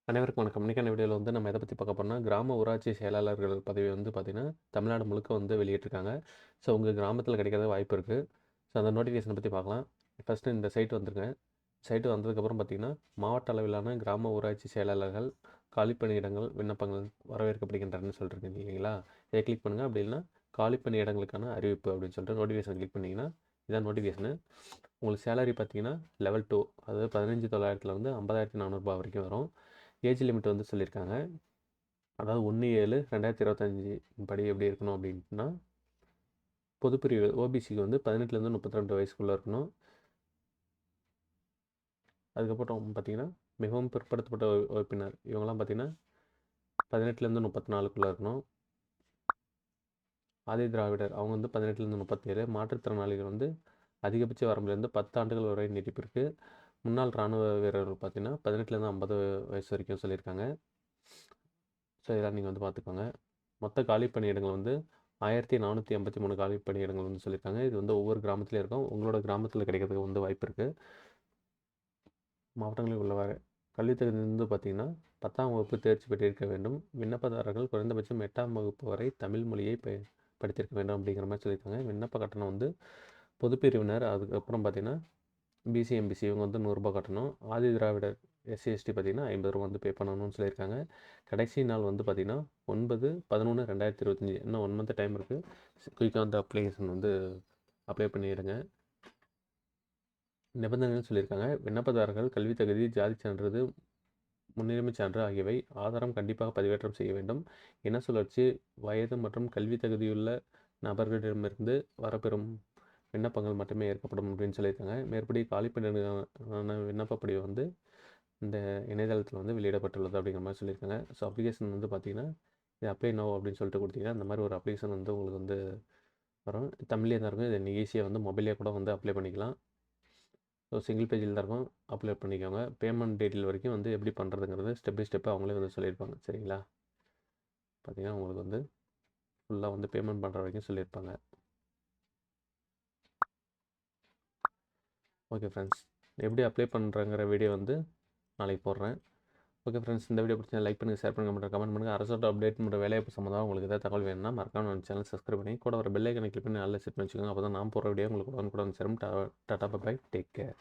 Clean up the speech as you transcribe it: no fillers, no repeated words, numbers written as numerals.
அனைவருக்கும் வணக்கம். இன்னைக்கான வீடியோவில் வந்து நம்ம எதை பற்றி பார்க்க போறோம்னா, கிராம ஊராட்சி செயலாளர்கள் பதவி வந்து பார்த்தீங்கன்னா, தமிழ்நாடு முழுக்க வந்து வெளியிட்டிருக்காங்க. ஸோ உங்கள் கிராமத்தில் கிடைக்கிறது வாய்ப்பு இருக்குது. ஸோ அந்த நோட்டிஃபிகேஷனை பற்றி பார்க்கலாம். ஃபஸ்ட்டு இந்த சைட் வந்துருங்க. சைட்டு வந்ததுக்கப்புறம் பார்த்தீங்கன்னா, மாவட்ட அளவிலான கிராம ஊராட்சி செயலாளர்கள் காலிப்பணியிடங்கள் விண்ணப்பங்கள் வரவேற்கப்படுகின்றன சொல்லிட்டு இல்லைங்களா? இதை கிளிக் பண்ணுங்கள். அப்படி இல்லைன்னா காலிப்பணியிடங்களுக்கான அறிவிப்பு அப்படின்னு சொல்லிட்டு நோட்டிஃபிகேஷன் கிளிக் பண்ணிங்கன்னா, இதான் நோட்டிஃபிகேஷனு. உங்களுக்கு சேலரி பார்த்தீங்கன்னா லெவல் 2, அதாவது 15,900 50,400 வரைக்கும் வரும். ஏஜ் லிமிட் வந்து சொல்லியிருக்காங்க. அதாவது 1/7/2025 படி எப்படி இருக்கணும் அப்படின்ட்டுனா, பொதுப்பிரிவு ஓபிசிக்கு வந்து 18லேருந்து 32 வயசுக்குள்ளே இருக்கணும். அதுக்கப்புறம் பார்த்தீங்கன்னா, மிகவும் பிற்படுத்தப்பட்ட வகுப்பினர் இவங்கெல்லாம் பார்த்தீங்கன்னா 18லேருந்து 34க்குள்ளே இருக்கணும். ஆதி திராவிடர் அவங்க வந்து 18லேருந்து 37. மாற்றுத்திறனாளிகள் வந்து அதிகபட்ச வரம்பிலிருந்து 10 ஆண்டுகள் வரை நீட்டிப்பு இருக்குது. முன்னாள் இராணுவ வீரர்கள் பார்த்தீங்கன்னா 18லேருந்து 50 வயசு வரைக்கும் சொல்லியிருக்காங்க. ஸோ இதெல்லாம் நீங்கள் வந்து பார்த்துக்கோங்க. மொத்த காலி பணியிடங்கள் வந்து 1483 காலி பணியிடங்கள் வந்து சொல்லியிருக்காங்க. இது வந்து ஒவ்வொரு கிராமத்துலேயும் இருக்கும். உங்களோட கிராமத்தில் கிடைக்கிறதுக்கு வந்து வாய்ப்பு இருக்குது. மாவட்டங்களில் உள்ளவாறு கல்வித் தகுதி வந்து பார்த்திங்கன்னா 10ஆம் வகுப்பு தேர்ச்சி பெற்றிருக்க வேண்டும். விண்ணப்பதாரர்கள் குறைந்தபட்சம் 8ஆம் வகுப்பு வரை தமிழ் மொழியை படித்திருக்க வேண்டும் அப்படிங்கிற மாதிரி சொல்லியிருக்காங்க. விண்ணப்ப கட்டணம் வந்து பொதுப்பிரிவினர், அதுக்கப்புறம் பார்த்திங்கன்னா பிசி எம்பிசி இவங்க வந்து ரூ. 100 கட்டணும். ஆதி திராவிடர் எஸ்சி எஸ்டி பார்த்திங்கன்னா ரூ. 50 வந்து பே பண்ணணும்னு சொல்லியிருக்காங்க. கடைசி நாள் வந்து பார்த்திங்கன்னா 9/11/2025. இன்னும் 1 மந்த் டைம் இருக்குது. குயிக்காக வந்து அப்ளிகேஷன் வந்து அப்ளை பண்ணிடுங்க. நிபந்தனைகள் சொல்லியிருக்காங்க. விண்ணப்பதாரர்கள் கல்வி தகுதி, ஜாதி சான்றிதழ், முன்னுரிமை சான்று ஆகியவை ஆதாரம் கண்டிப்பாக பதிவேற்றம் செய்ய வேண்டும். இன சுழற்சி, வயது மற்றும் கல்வி தகுதியுள்ள நபர்களிடமிருந்து வரப்பெறும் விண்ணப்பங்கள் மட்டுமே ஏற்கப்படும் அப்படின்னு சொல்லியிருக்காங்க. மேற்படி காலிப்பணியிடங்களுக்கான விண்ணப்ப படிவு வந்து இந்த இணையதளத்தில் வந்து வெளியிடப்பட்டுள்ளது அப்படிங்கிற மாதிரி சொல்லியிருக்காங்க. ஸோ அப்ளிகேஷன் வந்து பார்த்தீங்கன்னா, இது அப்ளை நோ அப்படின்னு சொல்லிட்டு கொடுத்தீங்கன்னா இந்த மாதிரி ஒரு அப்ளிகேஷன் வந்து உங்களுக்கு வந்து வரும். தமிழ்லேயே தான் இருக்கும். இதை நீங்கள் ஈஸியாக வந்து மொபைலே கூட வந்து அப்ளை பண்ணிக்கலாம். ஸோ சிங்கிள் பேஜில் தான் இருக்கும். அப்ளை பண்ணிக்கோங்க. பேமெண்ட் டீட்டெயில் வரைக்கும் வந்து எப்படி பண்ணுறதுங்கிறது ஸ்டெப் பை ஸ்டெப்பாக அவங்களே வந்து சொல்லியிருப்பாங்க. சரிங்களா? பார்த்தீங்கன்னா உங்களுக்கு வந்து ஃபுல்லாக வந்து பேமெண்ட் பண்ணுற வரைக்கும் சொல்லியிருப்பாங்க. ஓகே ஃப்ரெண்ட்ஸ், எப்படி அப்ளை பண்ணுறங்கிற வீடியோ வந்து நாளைக்கு போடுறேன். ஓகே ஃப்ரெண்ட்ஸ், இந்த வீடியோ பிடிச்சா லைக் பண்ணுங்கள், ஷேர் பண்ணுங்கள், கமெண்ட் பண்ணுங்கள். அரசோட அப்டேட் பண்ணுற வேலைவாய்ப்பு சம்மந்தமாக உங்களுக்கு ஏதாவது தகவல் வேணும்னா மறக்காம நம்ம சேனல் சப்ஸ்கிரைப் பண்ணி கூட ஒரு பெல் ஐக்கனை கிளிக் பண்ணி நல்லா செட் பண்ணி வச்சுக்கோங்க. அப்போ தான் நான் போகிற வீடியோ உங்களுக்கு உடனுக்குடன் சேரும். Tata bye, take care.